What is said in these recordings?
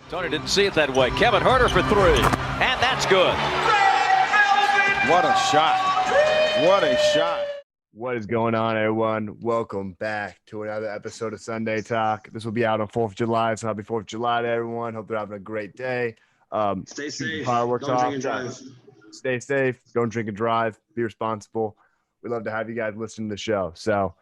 Tony didn't see it that way. Kevin Huerter for three, and that's good. What a shot. What a shot. What is going on, everyone? Welcome back to another episode of Sunday Talk. This will be out on 4th of July, so happy 4th of July to everyone. Hope they're having a great day. Stay safe. Fireworks Don't off. drink and drive. Stay safe. Don't drink and drive. Be responsible. We love to have you guys listen to the show. So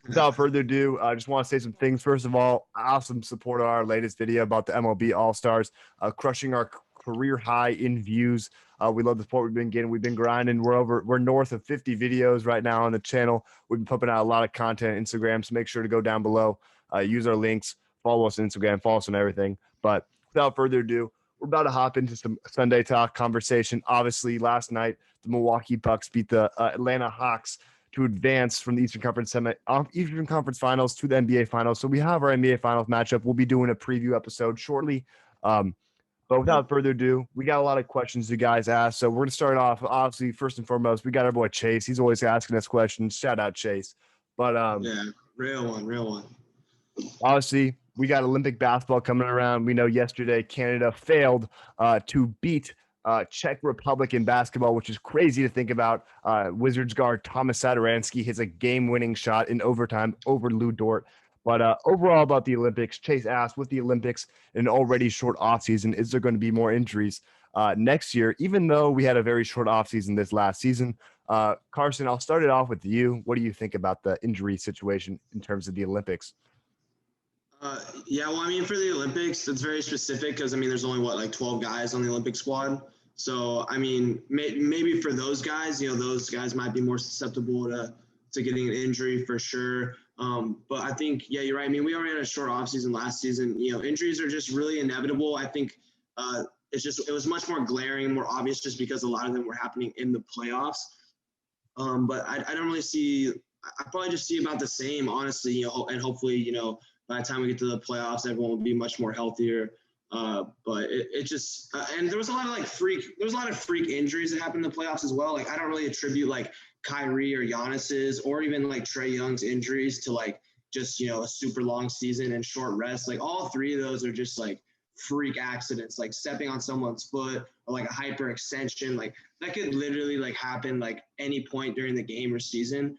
without further ado, I just want to say some things. First of all, awesome support on our latest video about the MLB All-Stars, crushing our career high in views. We love the support we've been getting. We've been grinding. We're north of 50 videos right now on the channel. We've been pumping out a lot of content on Instagram, so make sure to go down below, use our links, follow us on Instagram, follow us on everything. But without further ado, we're about to hop into some Sunday Talk conversation. Obviously, last night, the Milwaukee Bucks beat the Atlanta Hawks to advance from the Eastern Conference Finals to the NBA Finals. So we have our NBA Finals matchup. We'll be doing a preview episode shortly. But without further ado, we got a lot of questions you guys asked. So we're going to start off, obviously, first and foremost, we got our boy Chase. He's always asking us questions. Shout out, Chase. But yeah, real one. Obviously, we got Olympic basketball coming around. We know yesterday Canada failed to beat Czech Republic in basketball, which is crazy to think about. Wizards guard Thomas Satoransky hits a game-winning shot in overtime over Lou Dort. But overall about the Olympics, Chase asked, with the Olympics in an already short offseason, is there going to be more injuries next year, even though we had a very short offseason this last season? Carson, I'll start it off with you. What do you think about the injury situation in terms of the Olympics? Yeah, well, I mean, for the Olympics, it's very specific because, I mean, there's only, 12 guys on the Olympic squad. So, I mean, maybe for those guys, those guys might be more susceptible to getting an injury for sure. But I think, yeah, you're right. I mean, we already had a short offseason last season. Injuries are just really inevitable. I think it was much more glaring, more obvious just because a lot of them were happening in the playoffs. But I don't really see – I probably just see about the same, honestly, and hopefully, by the time we get to the playoffs, everyone will be much more healthier. But it just and there was a lot of freak injuries that happened in the playoffs as well. I don't really attribute Kyrie or Giannis's or even Trae Young's injuries to just a super long season and short rest. All three of those are just freak accidents, stepping on someone's foot or a hyperextension. That could literally happen any point during the game or season.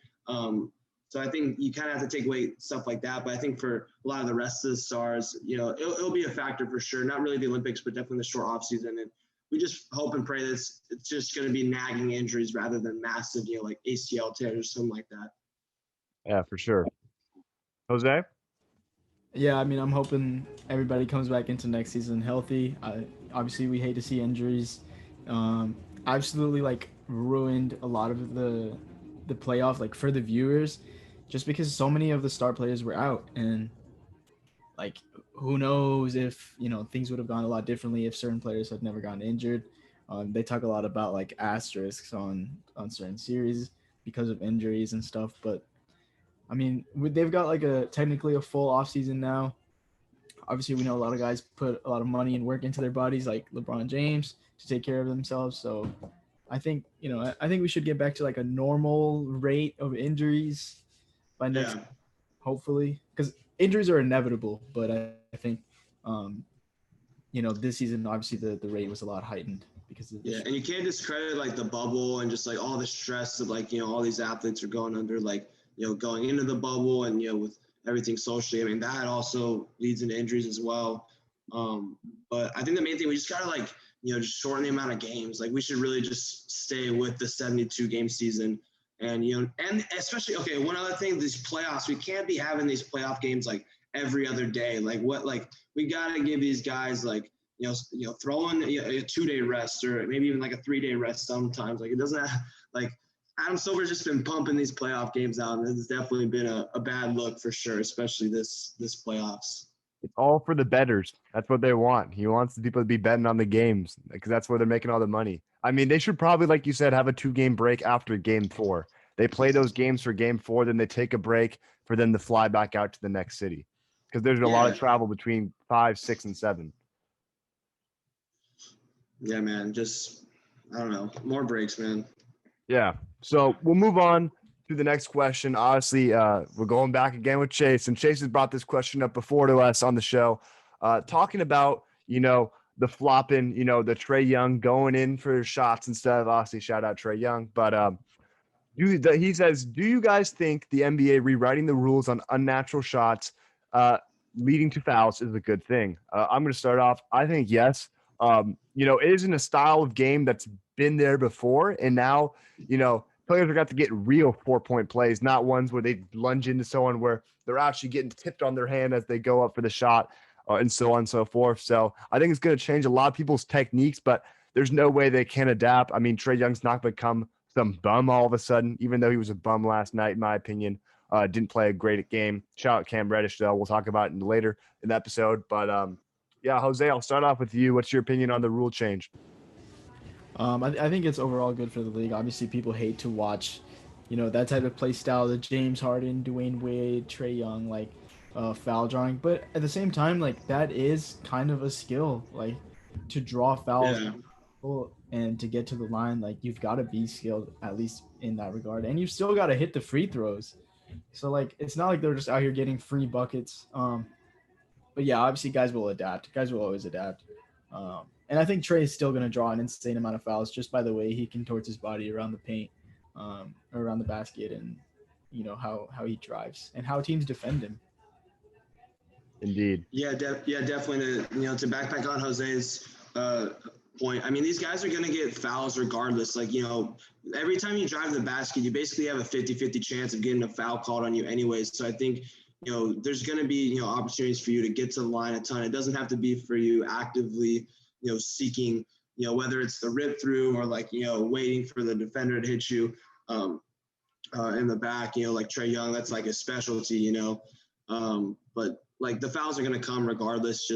So I think you kind of have to take away stuff like that. But I think for a lot of the rest of the stars, it'll be a factor for sure. Not really the Olympics, but definitely the short offseason. And we just hope and pray that it's just going to be nagging injuries rather than massive, ACL tears or something like that. Yeah, for sure. Jose? Yeah, I mean, I'm hoping everybody comes back into next season healthy. Obviously, we hate to see injuries. Absolutely, ruined a lot of the playoff, for the viewers, just because so many of the star players were out. And, who knows if, things would have gone a lot differently if certain players had never gotten injured. They talk a lot about, asterisks on certain series because of injuries and stuff. But, I mean, they've got, technically a full offseason now. Obviously, we know a lot of guys put a lot of money and work into their bodies, like LeBron James, to take care of themselves. So, I think we should get back to a normal rate of injuries by next, hopefully, because injuries are inevitable. But I think, this season, obviously the rate was a lot heightened because of and you can't discredit the bubble and just all the stress of all these athletes are going under, going into the bubble and, with everything socially. I mean, that also leads into injuries as well. But I think the main thing, we just got to just shorten the amount of games. We should really just stay with the 72 game season. And, and especially, okay, one other thing, these playoffs, we can't be having these playoff games every other day. We got to give these guys throw in a 2-day rest or maybe even a 3-day rest sometimes. It doesn't have, Adam Silver's just been pumping these playoff games out, and it's definitely been a bad look for sure, especially this playoffs. It's all for the bettors. That's what they want. He wants the people to be betting on the games because that's where they're making all the money. I mean, they should probably, like you said, have a 2-game break after game 4. They play those games for game 4, then they take a break for them to fly back out to the next city because there's a lot of travel between 5, 6, and 7. Yeah, man. Just, I don't know, more breaks, man. Yeah. So we'll move on to the next question. Obviously, we're going back again with Chase, and Chase has brought this question up before to us on the show, talking about the flopping, the Trae Young going in for shots and stuff. Obviously, shout out Trae Young. But he says, do you guys think the NBA rewriting the rules on unnatural shots leading to fouls is a good thing? I'm going to start off. I think yes. It isn't a style of game that's been there before. And now, players are got to get real 4-point plays, not ones where they lunge into someone where they're actually getting tipped on their hand as they go up for the shot and so on and so forth. So I think it's going to change a lot of people's techniques, but there's no way they can adapt. I mean, Trae Young's not going to become some bum all of a sudden, even though he was a bum last night, in my opinion. Didn't play a great game. Shout out Cam Reddish, though. We'll talk about it later in the episode. But yeah, Jose, I'll start off with you. What's your opinion on the rule change? I think it's overall good for the league. Obviously, people hate to watch, that type of play style, the James Harden, Dwayne Wade, Trae Young, foul drawing. But at the same time, that is kind of a skill, to draw fouls. Yeah. And to get to the line, you've got to be skilled, at least in that regard. And you've still got to hit the free throws. So, it's not like they're just out here getting free buckets. But, yeah, obviously guys will adapt. Guys will always adapt. And I think Trae is still going to draw an insane amount of fouls just by the way he contorts his body around the paint, around the basket, and, how he drives and how teams defend him. Indeed. Yeah, definitely. To back on Jose's point. I mean, these guys are going to get fouls regardless. Every time you drive the basket, you basically have a 50-50 chance of getting a foul called on you anyways. So I think, there's going to be, opportunities for you to get to the line a ton. It doesn't have to be for you actively, seeking, whether it's the rip through or waiting for the defender to hit you in the back, like Trae Young, that's a specialty, but the fouls are going to come regardless,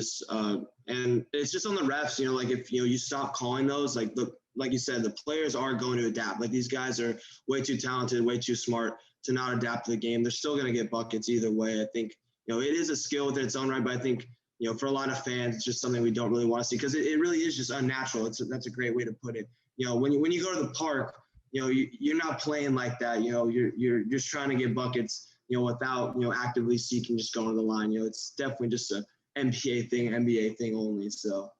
and it's just on the refs, if, you stop calling those, like you said, the players are going to adapt. These guys are way too talented, way too smart to not adapt to the game. They're still going to get buckets either way. I think, it is a skill within its own right, but I think, for a lot of fans, it's just something we don't really want to see because it really is just unnatural. That's a great way to put it. When you go to the park, you're not playing like that. You're just trying to get buckets, without, actively seeking just going to the line. It's definitely just a NBA thing only. So.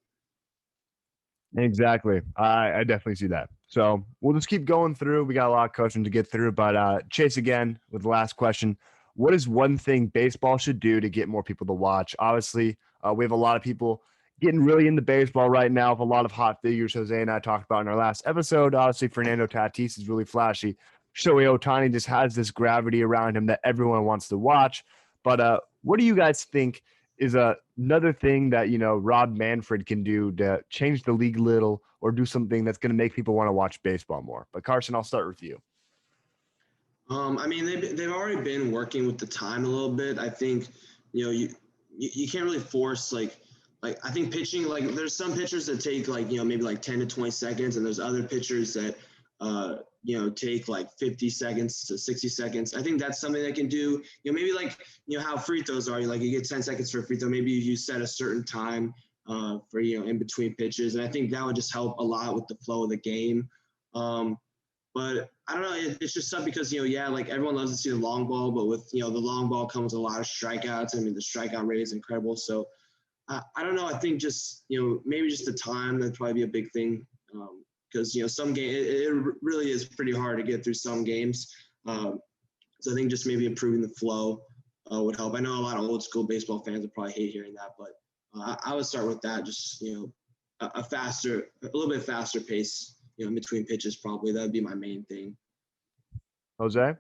Exactly. I definitely see that. So we'll just keep going through. We got a lot of questions to get through, but Chase again with the last question. What is one thing baseball should do to get more people to watch? Obviously, we have a lot of people getting really into baseball right now with a lot of hot figures Jose and I talked about in our last episode. Obviously, Fernando Tatis is really flashy. Shohei Ohtani just has this gravity around him that everyone wants to watch. But what do you guys think is another thing that, Rob Manfred can do to change the league a little or do something that's going to make people want to watch baseball more? But Carson, I'll start with you. I mean, they've already been working with the time a little bit. I think, you can't really force I think pitching, there's some pitchers that take maybe 10 to 20 seconds, and there's other pitchers that take 50 seconds to 60 seconds. I think that's something they can do. Maybe how free throws are. You get 10 seconds for a free throw. Maybe you set a certain time for in between pitches, and I think that would just help a lot with the flow of the game. But I don't know. It's just tough because everyone loves to see the long ball, but with the long ball comes a lot of strikeouts. I mean, the strikeout rate is incredible. So I don't know. I think just maybe just the time, that'd probably be a big thing. Because some game it really is pretty hard to get through some games, so I think just maybe improving the flow would help. I know a lot of old school baseball fans would probably hate hearing that, but I would start with that. Just a little bit faster pace, in between pitches. Probably that would be my main thing. Jose?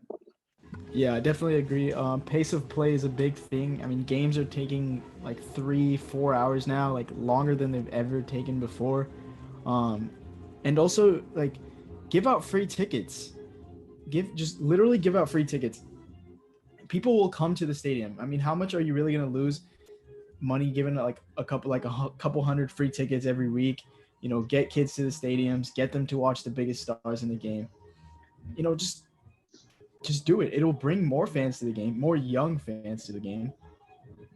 Yeah, I definitely agree. Pace of play is a big thing. I mean, games are taking 3-4 hours now, longer than they've ever taken before. And also, give out free tickets. Literally give out free tickets. People will come to the stadium. I mean, how much are you really going to lose money giving a couple hundred free tickets every week? Get kids to the stadiums, get them to watch the biggest stars in the game. Just do it. It'll bring more fans to the game, more young fans to the game.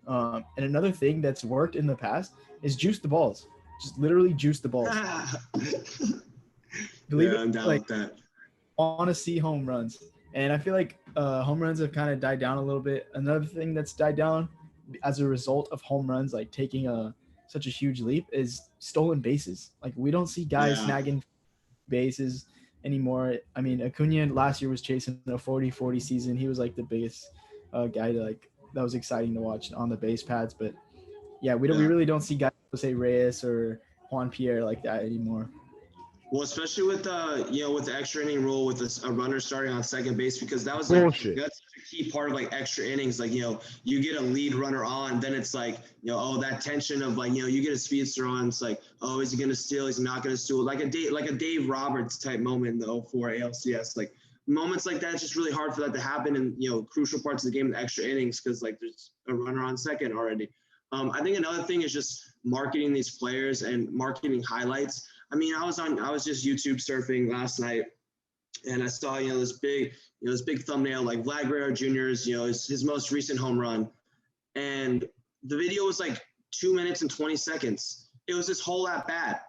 And another thing that's worked in the past is juice the balls. Just literally juice the balls. I'm down with that. Want to see home runs, and I feel like home runs have kind of died down a little bit. Another thing that's died down as a result of home runs, taking such a huge leap is stolen bases. Like we don't see guys Yeah. snagging bases anymore. I mean, Acuna last year was chasing a 40-40 season. He was like the biggest guy that was exciting to watch on the base pads. But yeah, we Yeah. really don't see guys Jose Reyes or Juan Pierre like that anymore. Well, especially with with the extra inning rule with a runner starting on second base, because that was like Bullshit. that's a key part of like extra innings. Like, you get a lead runner on, then it's like, oh, that tension of like, you get a speedster on. It's like, oh, is he gonna steal? Is he not gonna steal? Like a Dave Roberts type moment in the 04 ALCS. Like moments like that, it's just really hard for that to happen in crucial parts of the game, the extra innings, because like there's a runner on second already. I think another thing is just marketing these players and marketing highlights. I mean, I was just YouTube surfing last night, and I saw this big thumbnail like Vlad Guerrero Jr.'s his most recent home run, and the video was like 2 minutes and 20 seconds. It was his whole at bat,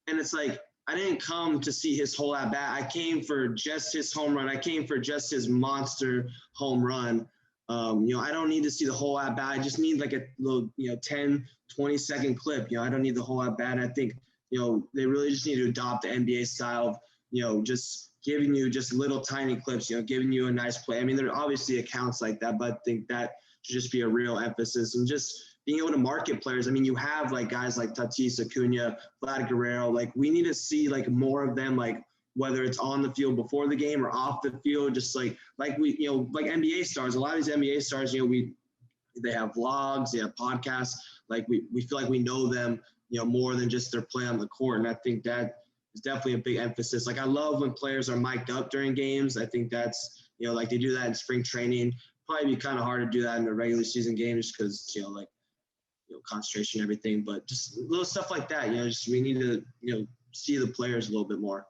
and it's like I didn't come to see his whole at bat. I came for just his home run. I came for just his monster home run. I don't need to see the whole at bat. I just need like a little 10, 20 second clip. I don't need the whole at bat. I think they really just need to adopt the NBA style of, just giving you just little tiny clips, giving you a nice play. I mean, there are obviously accounts like that, but I think that should just be a real emphasis, and just being able to market players. I mean, you have like guys like Tatis, Acuna, Vlad Guerrero. Like we need to see like more of them, like whether it's on the field before the game or off the field, just like we, like NBA stars. A lot of these NBA stars, they have vlogs, they have podcasts. Like we feel like we know them, more than just their play on the court. And I think that is definitely a big emphasis. Like I love when players are mic'd up during games. I think that's, like they do that in spring training. Probably be kind of hard to do that in the regular season games because, concentration and everything. But just little stuff like that, just we need to, see the players a little bit more.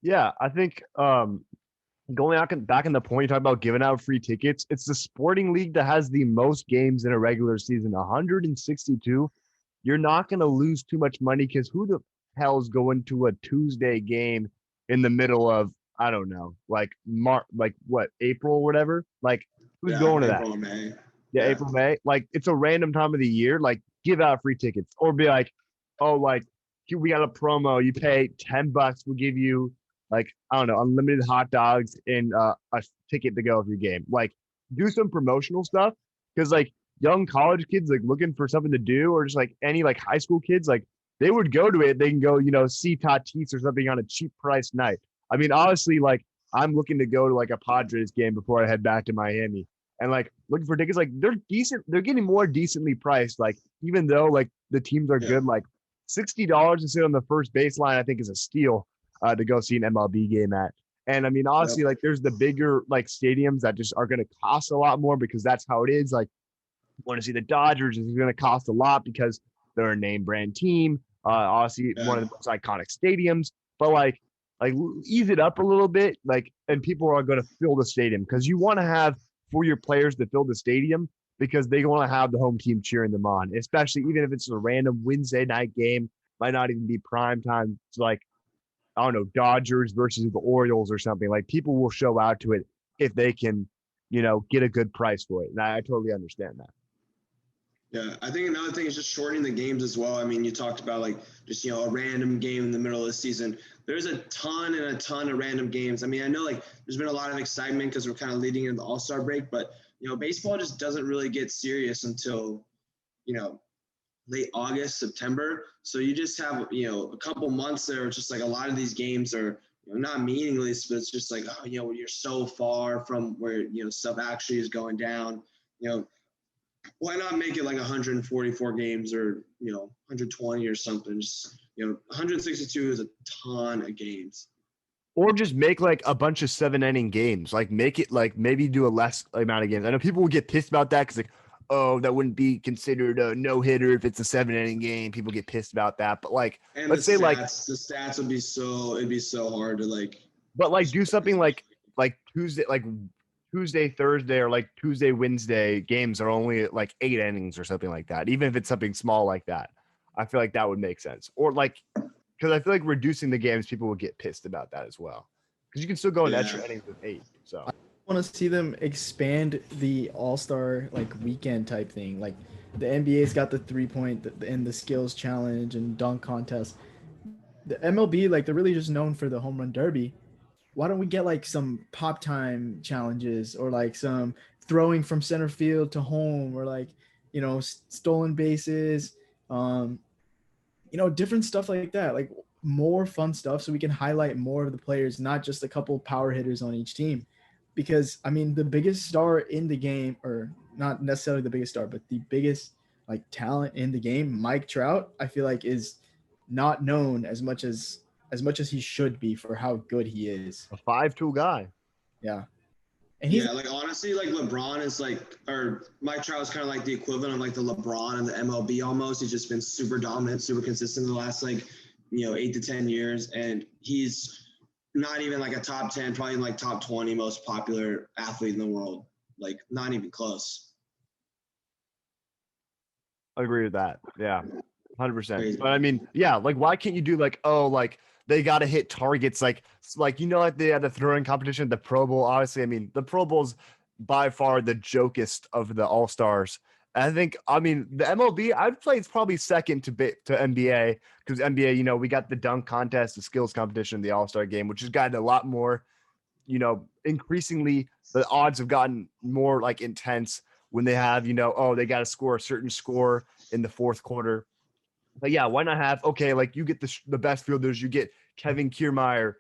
Yeah, I think going back in the point you talk about giving out free tickets, it's the sporting league that has the most games in a regular season, 162. You're not going to lose too much money because who the hell is going to a Tuesday game in the middle of, I don't know, like April or whatever? Like who's going to April that? May. Yeah, April, May. Like it's a random time of the year. Like give out free tickets or be like, oh, like we got a promo. You pay $10. We'll give you like, I don't know, unlimited hot dogs and a ticket to go with your game. Like do some promotional stuff because like young college kids like looking for something to do, or just like any like high school kids, like they would go to it. They can go, see Tatis or something on a cheap price night. I mean, honestly, like I'm looking to go to like a Padres game before I head back to Miami. And like looking for tickets, like they're decent. They're getting more decently priced. Like even though like the teams are good, like $60 to sit on the first baseline, I think is a steal to go see an MLB game at. And I mean, honestly, like there's the bigger like stadiums that just are going to cost a lot more because that's how it is. Like want to see the Dodgers is going to cost a lot because they're a name brand team. Obviously one of the most iconic stadiums, but like ease it up a little bit. Like, and people are going to fill the stadium because you want to have for your players to fill the stadium because they want to have the home team cheering them on, especially even if it's a random Wednesday night game, might not even be prime time. It's like, I don't know, Dodgers versus the Orioles or something. Like people will show out to it if they can, get a good price for it. And I totally understand that. Yeah, I think another thing is just shortening the games as well. I mean, you talked about like just, a random game in the middle of the season. There's a ton of random games. I mean, I know like there's been a lot of excitement because we're kind of leading into the All-Star break, but, baseball just doesn't really get serious until, late August, September. So you just have, a couple months there. Just like a lot of these games are, not meaningless, but it's just like, oh, you're so far from where, stuff actually is going down, why not make it like 144 games or 120 or something? Just 162 is a ton of games. Or just make like a bunch of 7-inning games. Like make it like maybe do a less amount of games. I know people will get pissed about that because like, oh, that wouldn't be considered a no hitter if it's a 7-inning game. People get pissed about that. But like, and let's say like the stats would be it'd be so hard to like. But like do something like Tuesday, Thursday, or like Tuesday, Wednesday games are only like 8 innings or something like that. Even if it's something small like that, I feel like that would make sense. Or like, because I feel like reducing the games, people will get pissed about that as well. Because you can still go in extra innings with 8. So I want to see them expand the All-Star like weekend type thing. Like The NBA's got the 3-point and the skills challenge and dunk contest. The MLB, like, they're really just known for the home run derby. Why don't we get like some pop time challenges or like some throwing from center field to home or like, stolen bases, um, different stuff like that, like more fun stuff so we can highlight more of the players, not just a couple power hitters on each team. Because I mean, the biggest star in the game, or not necessarily the biggest star, but the biggest like talent in the game, Mike Trout, I feel like is not known as much as he should be for how good he is. A 5'2" guy. Yeah. And he's Yeah, like honestly, like LeBron is like, or Mike Trout is kind of like the equivalent of like the LeBron and the MLB almost. He's just been super dominant, super consistent the last 8 to 10 years, and he's not even like a top 10, probably like top 20 most popular athlete in the world. Like not even close. I agree with that. Yeah, 100%. Crazy. But I mean, yeah, like why can't you do like, oh, like they got to hit targets like like they had a throwing competition at the Pro Bowl. Obviously, I mean the Pro Bowl's by far the jokest of the All Stars. I think, I mean, the MLB, I'd play it's probably second to NBA, because NBA, we got the dunk contest, the skills competition, the All Star game, which has gotten a lot more, increasingly the odds have gotten more like intense when they have, oh, they got to score a certain score in the fourth quarter. But yeah, why not have, okay, like you get the best fielders, you get Kevin Kiermaier,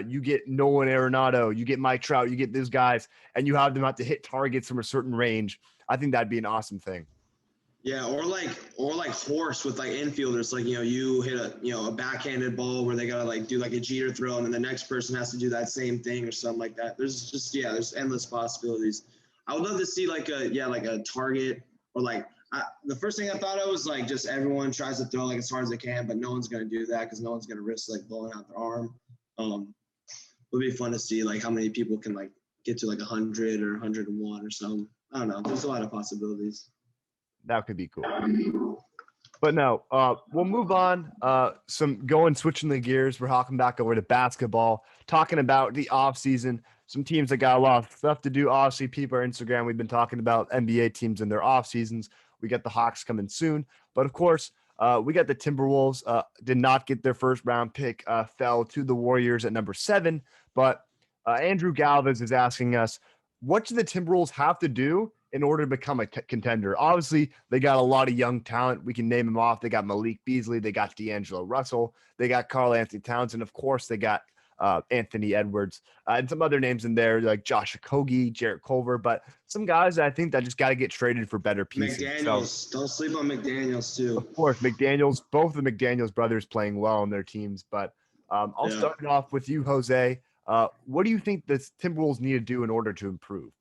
you get Nolan Arenado, you get Mike Trout, you get those guys, and you have them have to hit targets from a certain range. I think that'd be an awesome thing. Yeah, or like horse with like infielders, like you hit a backhanded ball where they gotta like do like a Jeter throw, and then the next person has to do that same thing or something like that. There's endless possibilities. I would love to see like a target, or like the first thing I thought of was like just everyone tries to throw like as hard as they can, but no one's gonna do that because no one's gonna risk like blowing out their arm. It would be fun to see like how many people can like get to like 100 or 101 or something. I don't know. There's a lot of possibilities. That could be cool. But no, we'll move on. Switching the gears. We're hopping back over to basketball, talking about the offseason. Some teams that got a lot of stuff to do. Obviously, people on Instagram, we've been talking about NBA teams and their off seasons. We got the Hawks coming soon. But of course, we got the Timberwolves. Did not get their first round pick, fell to the Warriors at number 7. But Andrew Galvez is asking us, what do the Timberwolves have to do in order to become a contender? Obviously, they got a lot of young talent. We can name them off. They got Malik Beasley. They got D'Angelo Russell. They got Karl Anthony Towns. And, of course, they got Anthony Edwards and some other names in there like Josh Okogie, Jarrett Culver. But some guys that I think that just got to get traded for better pieces. McDaniels. So, don't sleep on McDaniels, too. Of course, McDaniels, both the McDaniels brothers playing well on their teams. But I'll start it off with you, Jose. What do you think the Timberwolves need to do in order to improve?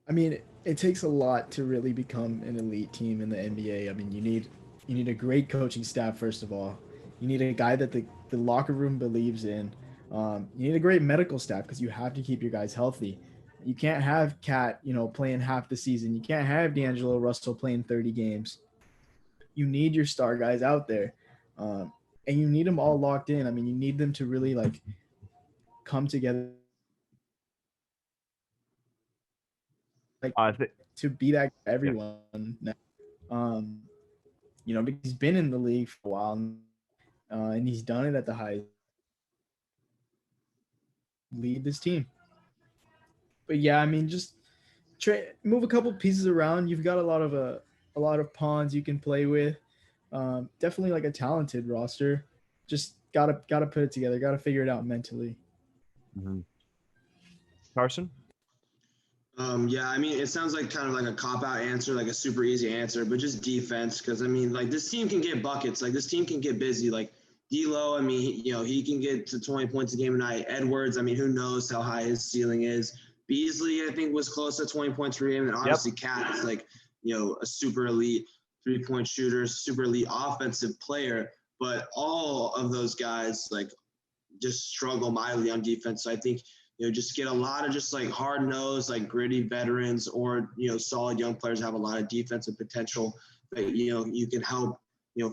I mean, it takes a lot to really become an elite team in the NBA. I mean, you need a great coaching staff, first of all. You need a guy that the locker room believes in. You need a great medical staff because you have to keep your guys healthy. You can't have Cat, playing half the season. You can't have D'Angelo Russell playing 30 games. You need your star guys out there. And you need them all locked in. I mean, you need them to really, like, come together. To be that everyone now. Because he's been in the league for a while, and he's done it at the highest. Lead this team. But yeah, I mean, just move a couple pieces around. You've got a lot of pawns you can play with. Definitely like a talented roster. Just gotta put it together. Gotta figure it out mentally. Mm-hmm. Carson? Yeah, I mean, it sounds like kind of like a cop-out answer, like a super easy answer, but just defense. Because, I mean, like, this team can get buckets. Like, this team can get busy. Like, D'Lo, I mean, he can get to 20 points a game a night. Edwards, I mean, who knows how high his ceiling is. Beasley, I think, was close to 20 points per game. And obviously, Cat is, like, a super elite three-point shooter, super elite offensive player. But all of those guys, like, just struggle mightily on defense. So I think – just get a lot of just like hard-nosed, like gritty veterans or, solid young players have a lot of defensive potential that, you can help,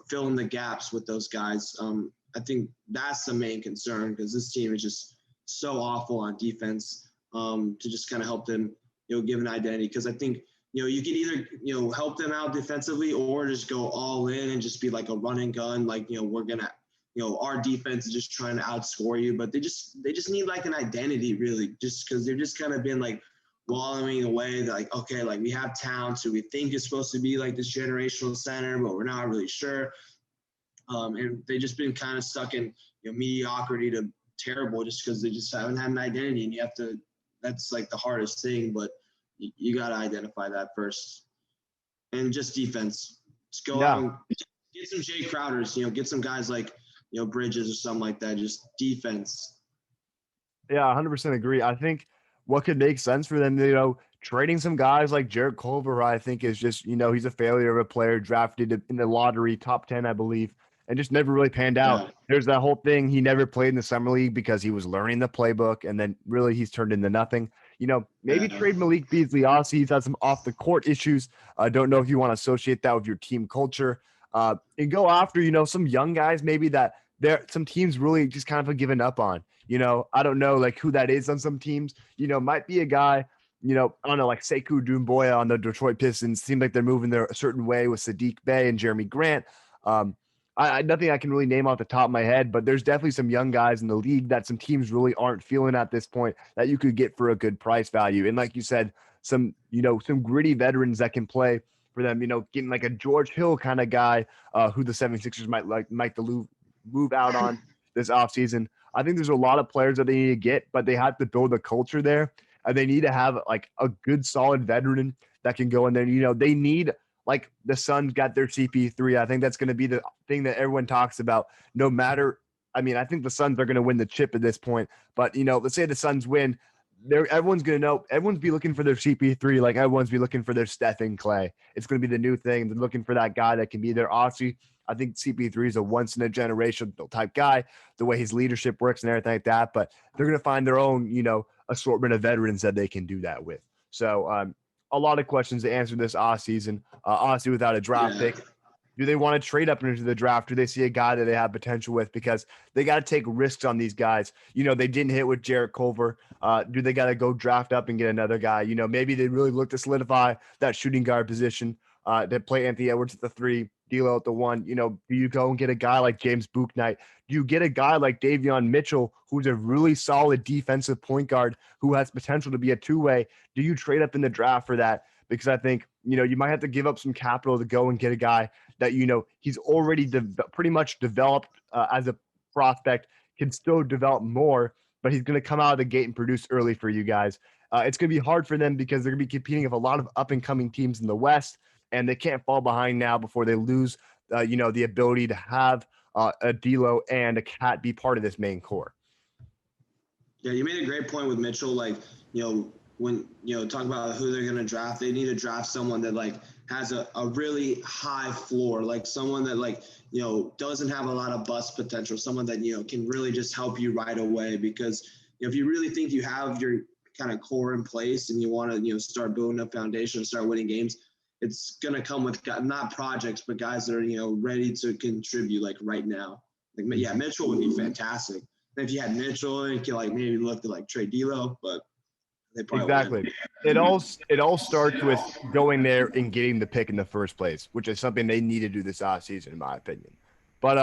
fill in the gaps with those guys. I think that's the main concern because this team is just so awful on defense to just kind of help them, give an identity. Because I think, you could either, help them out defensively or just go all in and just be like a run and gun. Like, we're going to, our defense is just trying to outscore you, but they just need like an identity really, just because they've just kind of been like wallowing away. Like, okay, like we have talent, so we think it's supposed to be like this generational center, but we're not really sure. And they just been kind of stuck in mediocrity to terrible just because they just haven't had an identity, and that's like the hardest thing, but you got to identify that first. And just defense. Just go out and get some Jay Crowders, get some guys like, Bridges or something like that. Just defense. Yeah, 100% agree. I think what could make sense for them, trading some guys like Jared Culver, I think is just, he's a failure of a player drafted in the lottery, top 10, I believe, and just never really panned out. Yeah. There's that whole thing. He never played in the summer league because he was learning the playbook, and then really he's turned into nothing. Maybe trade Malik Beasley. Obviously, he's had some off the court issues. I don't know if you want to associate that with your team culture. And go after, some young guys maybe that some teams really just kind of have given up on. I don't know like who that is on some teams. Might be a guy, I don't know, like Sekou Doumbouya on the Detroit Pistons. Seem like they're moving there a certain way with Sadiq Bey and Jeremy Grant. Nothing I can really name off the top of my head, but there's definitely some young guys in the league that some teams really aren't feeling at this point that you could get for a good price value. And like you said, some gritty veterans that can play for them, getting like a George Hill kind of guy who the 76ers might move out on this offseason. I think there's a lot of players that they need to get, but they have to build a culture there. And they need to have like a good, solid veteran that can go in there. They need, like the Suns got their CP3. I think that's going to be the thing that everyone talks about. No matter, I think the Suns are going to win the chip at this point. But, let's say the Suns win. Everyone's going to know. Everyone's be looking for their CP3 like everyone's be looking for their Steph and Clay. It's going to be the new thing. They're looking for that guy that can be their Aussie. I think CP3 is a once-in-a-generation type guy, the way his leadership works and everything like that. But they're going to find their own, assortment of veterans that they can do that with. So a lot of questions to answer this offseason. Honestly, without a draft pick, do they want to trade up into the draft? Do they see a guy that they have potential with? Because they got to take risks on these guys. They didn't hit with Jarrett Culver. Do they got to go draft up and get another guy? Maybe they really look to solidify that shooting guard position to play Anthony Edwards at the 3, D'Lo at the 1. Do you go and get a guy like James Bouknight? Do you get a guy like Davion Mitchell, who's a really solid defensive point guard who has potential to be a 2-way? Do you trade up in the draft for that? Because I think, you might have to give up some capital to go and get a guy that, he's already pretty much developed as a prospect, can still develop more, but he's going to come out of the gate and produce early for you guys. It's going to be hard for them because they're going to be competing with a lot of up-and-coming teams in the West, and they can't fall behind now before they lose, the ability to have a D'Lo and a Cat be part of this main core. Yeah, you made a great point with Mitchell. Like, when, talk about who they're going to draft, they need to draft someone that, like, has a really high floor, like someone that, like, doesn't have a lot of bust potential, someone that, can really just help you right away. Because, if you really think you have your kind of core in place and you want to, start building a foundation, start winning games, it's going to come with not projects, but guys that are, ready to contribute, like, right now. Like, yeah, Mitchell would be fantastic. If you had Mitchell, you could, like, maybe look to, like, trade D'Lo, but they probably exactly. It all starts with going there and getting the pick in the first place, which is something they need to do this offseason, in my opinion. But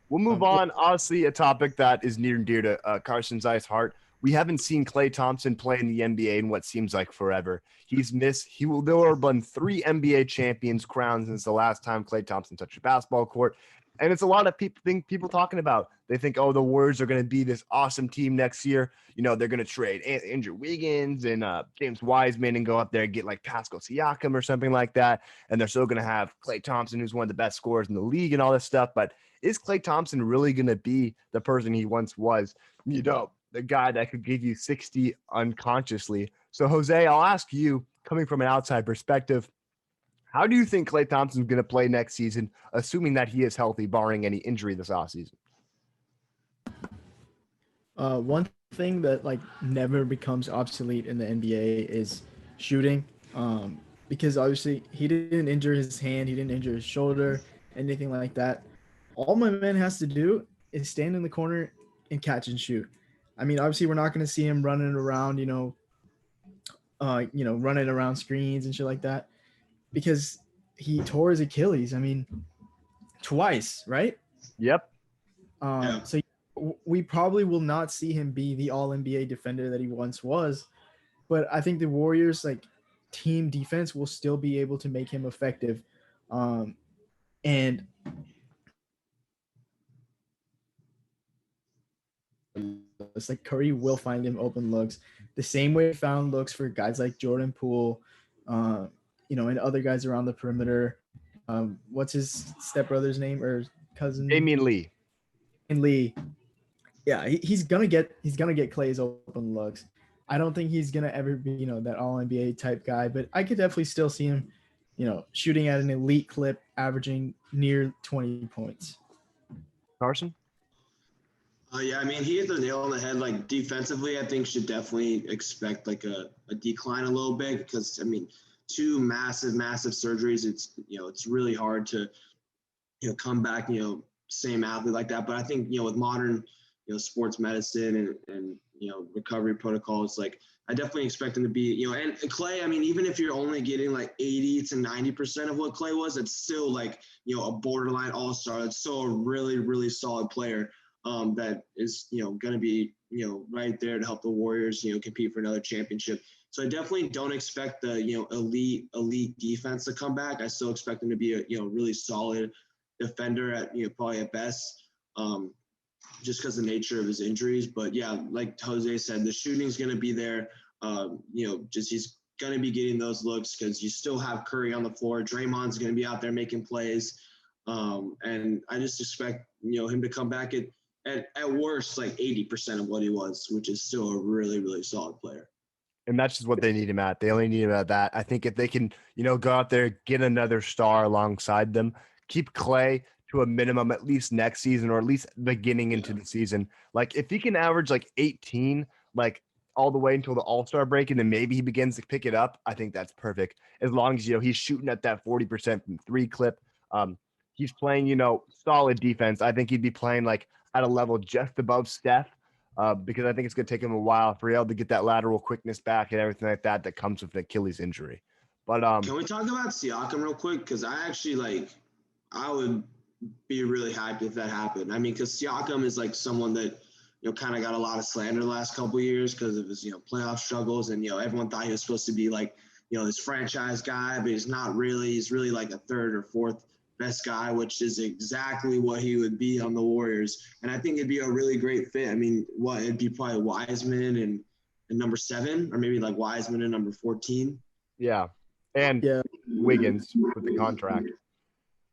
we'll move on. Honestly, a topic that is near and dear to Carson Zeiss' heart. We haven't seen Klay Thompson play in the NBA in what seems like forever. He's missed. There have been 3 NBA champions crowned since the last time Klay Thompson touched a basketball court. And it's a lot of people talking about. They think, oh, the Warriors are going to be this awesome team next year. They're going to trade Andrew Wiggins and James Wiseman and go up there and get like Pascal Siakam or something like that. And they're still going to have Klay Thompson, who's one of the best scorers in the league and all this stuff. But is Klay Thompson really going to be the person he once was? The guy that could give you 60 unconsciously. So, Jose, I'll ask you, coming from an outside perspective, how do you think Klay Thompson's going to play next season, assuming that he is healthy, barring any injury this offseason? One thing that like never becomes obsolete in the NBA is shooting. Because obviously he didn't injure his hand, he didn't injure his shoulder, anything like that. All my man has to do is stand in the corner and catch and shoot. Obviously we're not going to see him running around, running around screens and shit like that, because he tore his Achilles. I mean, twice, right? Yep. Yeah. So we probably will not see him be the All NBA defender that he once was, but I think the Warriors team defense will still be able to make him effective, and it's like Curry will find him open looks the same way he found looks for guys like Jordan Poole, and other guys around the perimeter. What's his stepbrother's name or cousin? Damian Lee. And Lee. Yeah, he's gonna get Clay's open looks. I don't think he's gonna ever be that All NBA type guy, but I could definitely still see him, shooting at an elite clip, averaging near 20 points. Carson? Yeah, I mean, he hit the nail on the head. Like, defensively, I think should definitely expect a decline a little bit, because I mean, two massive surgeries. It's really hard to come back same athlete like that. But I think with modern sports medicine and recovery protocols, like, I definitely expect him to be and Clay. I mean, even if you're only getting like 80 to 90% of what Clay was, it's still like a borderline all-star. It's still a really, really solid player. That is, going to be, right there to help the Warriors, compete for another championship. So I definitely don't expect the, elite defense to come back. I still expect them to be a, really solid defender at, probably at best, just because of the nature of his injuries. But yeah, like Jose said, the shooting's going to be there. Just he's going to be getting those looks because you still have Curry on the floor. Draymond's going to be out there making plays. And I just expect, him to come back at worst, like 80% of what he was, which is still a really, really solid player. And that's just what they need him at. They only need him at that. I think if they can, go out there, get another star alongside them, keep Clay to a minimum at least next season, or at least beginning into the season. Like, if he can average like 18, like all the way until the All-Star break, and then maybe he begins to pick it up, I think that's perfect. As long as, he's shooting at that 40% from three clip. He's playing, solid defense. I think he'd be playing like at a level just above Steph, because I think it's going to take him a while for able to get that lateral quickness back and everything like that comes with an Achilles injury. But can we talk about Siakam real quick? Because I actually I would be really hyped if that happened. I mean, because Siakam is like someone that kind of got a lot of slander the last couple of years because of his playoff struggles, and everyone thought he was supposed to be like this franchise guy, but he's not really. He's really like a third or fourth best guy, which is exactly what he would be on the Warriors. And I think it'd be a really great fit. I mean, it'd be probably Wiseman and number 7, or maybe like Wiseman and number 14. Yeah. And Wiggins with the contract.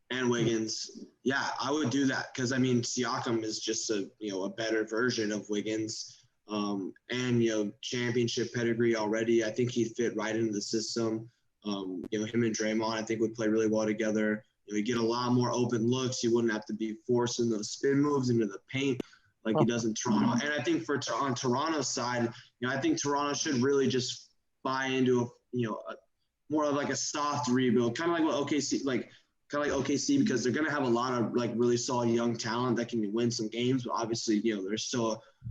And Wiggins. Yeah, I would do that because, I mean, Siakam is just a better version of Wiggins, and, championship pedigree already. I think he'd fit right into the system. Him and Draymond, I think, would play really well together. You get a lot more open looks. You wouldn't have to be forcing those spin moves into the paint like he does in Toronto. And I think on Toronto's side, I think Toronto should really just buy into more of like a soft rebuild, kind of like what OKC, because they're going to have a lot of like really solid young talent that can win some games. But obviously, there's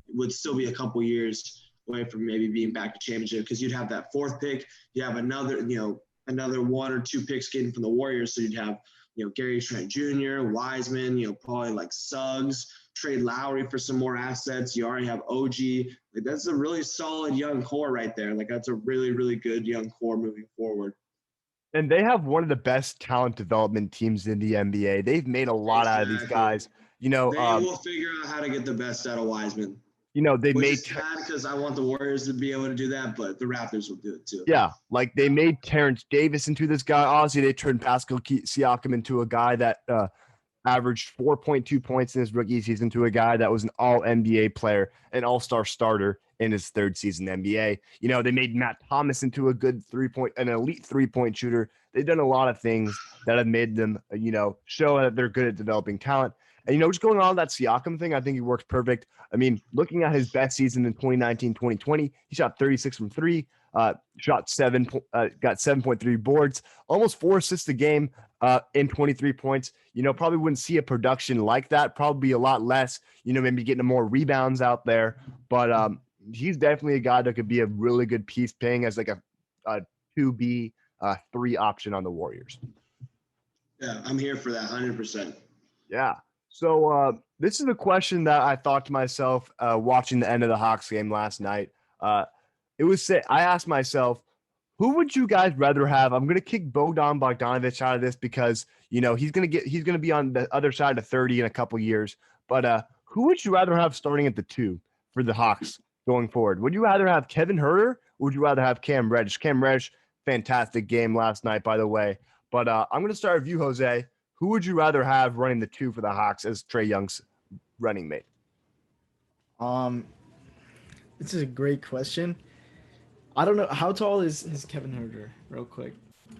would still be a couple years away from maybe being back to championship, because you'd have that 4th pick. You have another 1 or 2 picks getting from the Warriors. So you'd have, Gary Trent Jr., Wiseman, probably like Suggs, trade Lowry for some more assets. You already have OG. Like, that's a really solid young core right there. Like, that's a really, really good young core moving forward. And they have one of the best talent development teams in the NBA. They've made a lot out of these guys. They will figure out how to get the best out of Wiseman. They made sad because I want the Warriors to be able to do that, but the Raptors will do it too. Yeah, like they made Terrence Davis into this guy. Obviously, they turned Pascal Siakam into a guy that averaged 4.2 points in his rookie season, to a guy that was an All-NBA player, an All-Star starter in his 3rd season NBA. They made Matt Thomas into a good an elite 3-point shooter. They've done a lot of things that have made them, show that they're good at developing talent. And, just going on that Siakam thing, I think he works perfect. I mean, looking at his best season in 2019-2020, he shot 36 from 3, got 7.3 boards, almost 4 assists a game, in 23 points. Probably wouldn't see a production like that, probably a lot less, maybe getting more rebounds out there. But he's definitely a guy that could be a really good piece, playing as like a 2B 3 option on the Warriors. Yeah, I'm here for that 100%. Yeah. So this is a question that I thought to myself watching the end of the Hawks game last night. I asked myself, who would you guys rather have? I'm going to kick Bogdan Bogdanovic out of this because he's going to be on the other side of 30 in a couple years. But who would you rather have starting at the 2 for the Hawks going forward? Would you rather have Kevin Huerter or would you rather have Cam Reddish? Cam Reddish, fantastic game last night, by the way. But I'm going to start with you, Jose. Who would you rather have running the 2 for the Hawks as Trae Young's running mate? This is a great question. I don't know how tall is Kevin Huerter, real quick.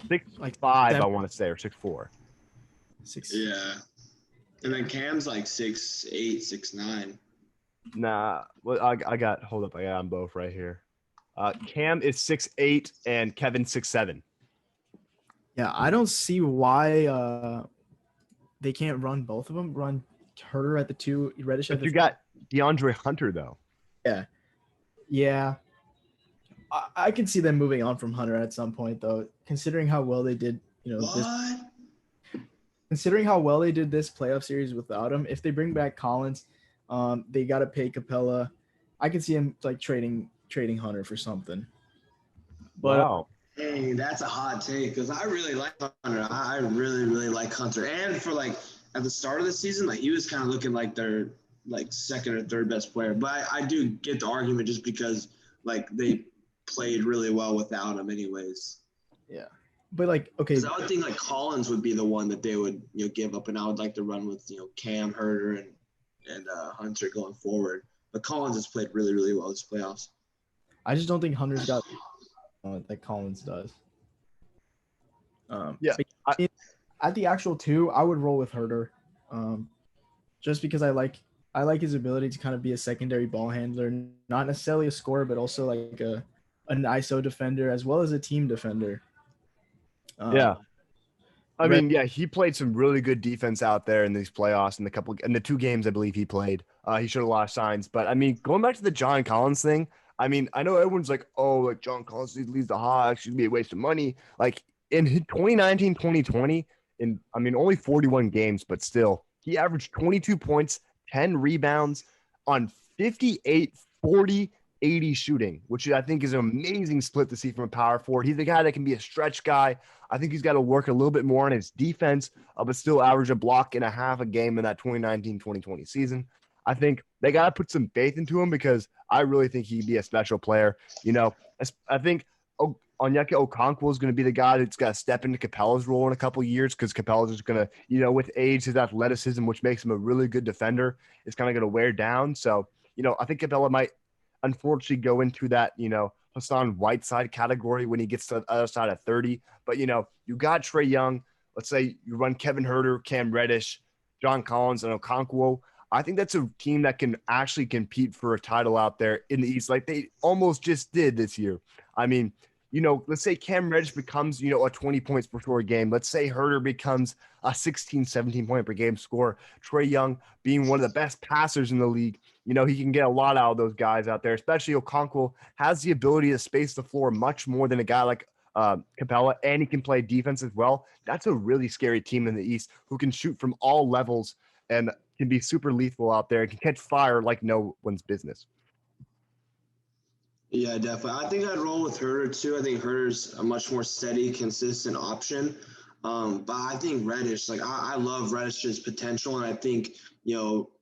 6'5", I want to say, or 6'4". 6. Yeah. And then Cam's like 6'8", 6'9". Nah, well, I got them both right here. Cam is 6'8" and Kevin 6'7". Yeah, I don't see why they can't run both of them. Run Huerter at the 2, Reddish at But the you got DeAndre Hunter though. Yeah. I can see them moving on from Hunter at some point, though, considering how well they did. Considering how well they did this playoff series without him. If they bring back Collins, they got to pay Capella. I can see him like trading Hunter for something. But wow. Hey, that's a hot take because I really like Hunter. I really, really like Hunter. And for like at the start of the season, like he was kind of looking like their like second or third best player. But I do get the argument just because like they played really well without him anyways. Yeah. But like, okay. Because I would think like Collins would be the one that they would give up, and I would like to run with Cam, Huerter, and Hunter going forward. But Collins has played really, really well this playoffs. I just don't think Hunter's got that Collins does. Yeah. At the actual 2, I would roll with Huerter, just because I like his ability to kind of be a secondary ball handler, not necessarily a scorer, but also like an ISO defender as well as a team defender. Yeah. I mean, yeah, he played some really good defense out there in these playoffs in the 2 games I believe he played. He showed a lot of signs. But I mean, going back to the John Collins thing, I mean, I know everyone's like, oh, like John Collins leads the Hawks, should be a waste of money. Like in 2019, 2020, only 41 games, but still, he averaged 22 points, 10 rebounds on 58, 40, 80 shooting, which I think is an amazing split to see from a power forward. He's the guy that can be a stretch guy. I think he's got to work a little bit more on his defense, but still average a block and a half a game in that 2019-2020 season. I think they got to put some faith into him because I really think he'd be a special player. I think Onyeka Okonkwo is going to be the guy that's got to step into Capella's role in a couple of years because Capella's just going to, with age, his athleticism, which makes him a really good defender, is kind of going to wear down. So, I think Capella might unfortunately go into that, Hassan Whiteside category when he gets to the other side of 30. But, you got Trae Young. Let's say you run Kevin Huerter, Cam Reddish, John Collins, and Okonkwo. I think that's a team that can actually compete for a title out there in the East like they almost just did this year. I mean, let's say Cam Reddish becomes, a 20 points per score game. Let's say Huerter becomes a 16, 17 point per game score. Trae Young being one of the best passers in the league. He can get a lot out of those guys out there, especially Okonkwo has the ability to space the floor much more than a guy like Capella, and he can play defense as well. That's a really scary team in the East who can shoot from all levels and can be super lethal out there and can catch fire like no one's business. Yeah, definitely. I think I'd roll with Huerter too. I think Huerter's a much more steady, consistent option. But I think Reddish, I love Reddish's potential, and I think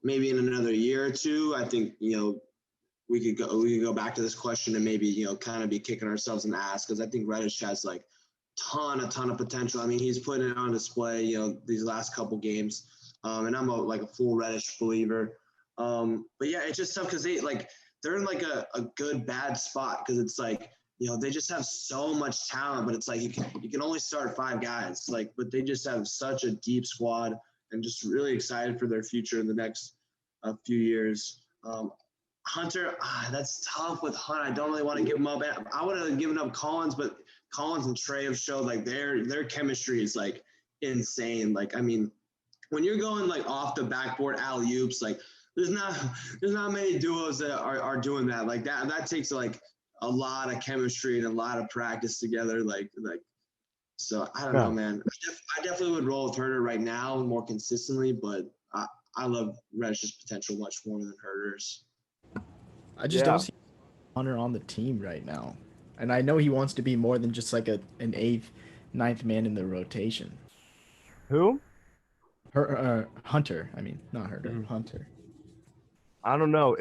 maybe in another year or two, I think we could go back to this question and maybe kind of be kicking ourselves in the ass because I think Reddish has a ton of potential. I mean, he's putting it on display these last couple games, and I'm a full Reddish believer. But yeah, it's just tough because they're in a good bad spot because it's they just have so much talent, but it's you can only start 5 guys, but they just have such a deep squad and just really excited for their future in the next few years. Hunter, that's tough with Hunt. I don't really want to give him up. I would have given up Collins, but Collins and Trae have showed their chemistry is insane. I mean, when you're going off the backboard alley-oops, there's not many duos that are doing that. That takes a lot of chemistry and a lot of practice together. So I don't know, man. I definitely would roll with Huerter right now more consistently, but I love Reddish's potential much more than Huerter's. I just don't see Hunter on the team right now. And I know he wants to be more than just like an eighth, ninth man in the rotation. Who? Hunter. I mean, not Huerter. Hunter. I don't know.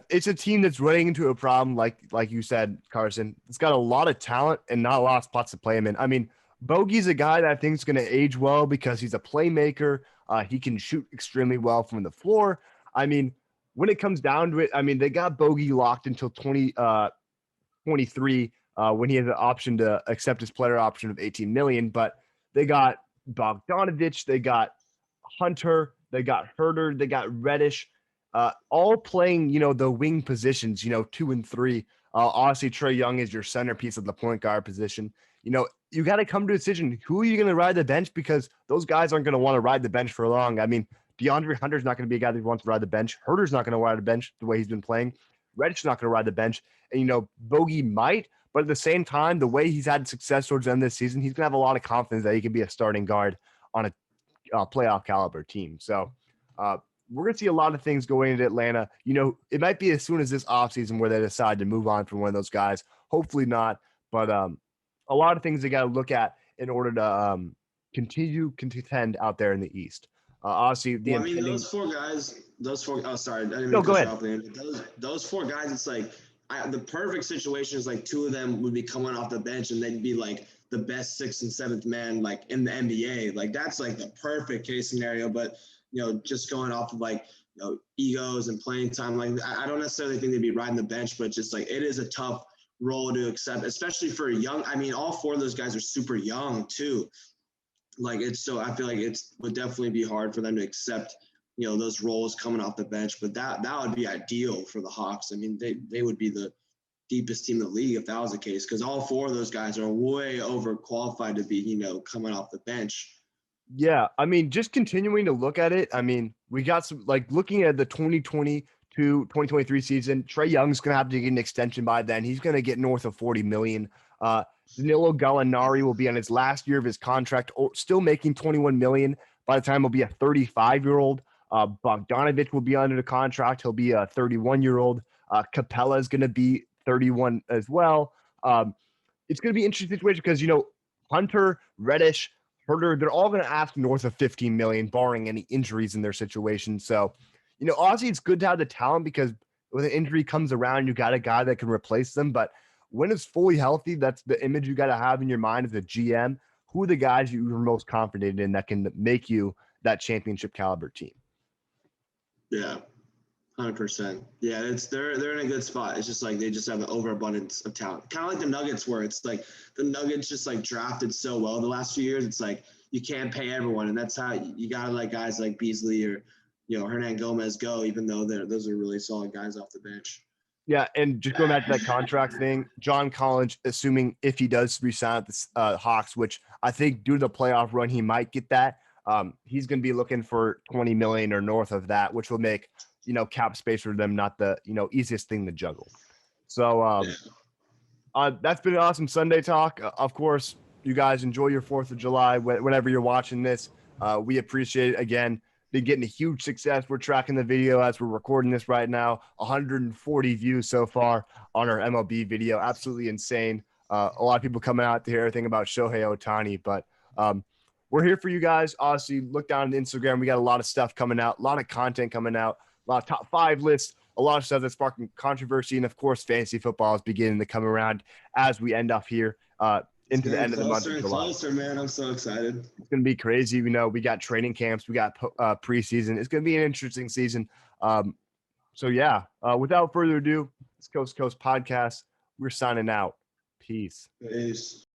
It's a team that's running into a problem, like you said, Carson. It's got a lot of talent and not a lot of spots to play him in. I mean, Bogey's a guy that I think is going to age well because he's a playmaker. He can shoot extremely well from the floor. I mean, when it comes down to it, I mean, they got Bogey locked until 2023 when he has an option to accept his player option of 18 million. But they got Bogdanovich, they got Hunter, they got Huerter, they got Reddish, all playing, the wing positions, 2 and 3. Obviously, Trae Young is your centerpiece of the point guard position. You got to come to a decision. Who are you going to ride the bench? Because those guys aren't going to want to ride the bench for long. I mean, DeAndre Hunter's not going to be a guy that wants to ride the bench. Huerter's not going to ride the bench the way he's been playing. Reddish's not going to ride the bench. And, Bogey might, but at the same time, the way he's had success towards the end of this season, he's going to have a lot of confidence that he can be a starting guard on a playoff caliber team. So we're going to see a lot of things going into Atlanta. It might be as soon as this offseason where they decide to move on from one of those guys. Hopefully not. But a lot of things they got to look at in order to continue to contend out there in the East. Obviously, those four guys. Oh, sorry, I didn't mean no, to go cut ahead. you off. Those four guys. It's like the perfect situation is like two of them would be coming off the bench and they'd be like the best 6th and 7th man like in the NBA. Like that's like the perfect case scenario. But just going off of like egos and playing time, like I don't necessarily think they'd be riding the bench, but just like it is a tough role to accept, especially for a young. I mean, all four of those guys are super young too. Like I feel like it would definitely be hard for them to accept, those roles coming off the bench. But that would be ideal for the Hawks. I mean, they would be the deepest team in the league if that was the case, because all four of those guys are way overqualified to be, coming off the bench. Yeah, I mean, just continuing to look at it. I mean, we got some looking at the 2022-2023 season. Trae Young's gonna have to get an extension by then. He's gonna get north of 40 million. Danilo Gallinari will be on his last year of his contract, still making 21 million. By the time he'll be a 35-year-old. Bogdanovich will be under the contract. He'll be a 31-year-old. Capella is going to be 31 as well. It's going to be an interesting situation because, Hunter, Reddish, Huerter, they're all going to ask north of 15 million, barring any injuries in their situation. So, obviously it's good to have the talent because when an injury comes around, you got a guy that can replace them. But when it's fully healthy, that's the image you got to have in your mind as a GM. Who are the guys you're most confident in that can make you that championship caliber team? Yeah, 100%. Yeah, they're in a good spot. It's just like they just have an overabundance of talent, kind of like the Nuggets, where it's like the Nuggets just like drafted so well the last few years. It's like you can't pay everyone, and that's how you gotta let guys like Beasley or Hernan Gomez go, even though those are really solid guys off the bench. Yeah, and just going back to that contract thing, John Collins, assuming if he does resign at the Hawks, which I think due to the playoff run, he might get that. He's going to be looking for 20 million or north of that, which will make, cap space for them not the, easiest thing to juggle. So that's been an awesome Sunday talk. Of course, you guys enjoy your 4th of July whenever you're watching this. We appreciate it. Again, been getting a huge success. We're tracking the video as we're recording this right now. 140 views so far on our MLB video. Absolutely insane. A lot of people coming out to hear everything about Shohei Ohtani, but we're here for you guys. Obviously, look down on Instagram. We got a lot of stuff coming out, a lot of content coming out, a lot of top 5 lists, a lot of stuff that's sparking controversy. And of course, fantasy football is beginning to come around as we end off here into the end of the month of July. Closer, man. I'm so excited. It's going to be crazy. We got training camps. We got preseason. It's going to be an interesting season. So, yeah, without further ado, it's Coast to Coast Podcast. We're signing out. Peace. Peace.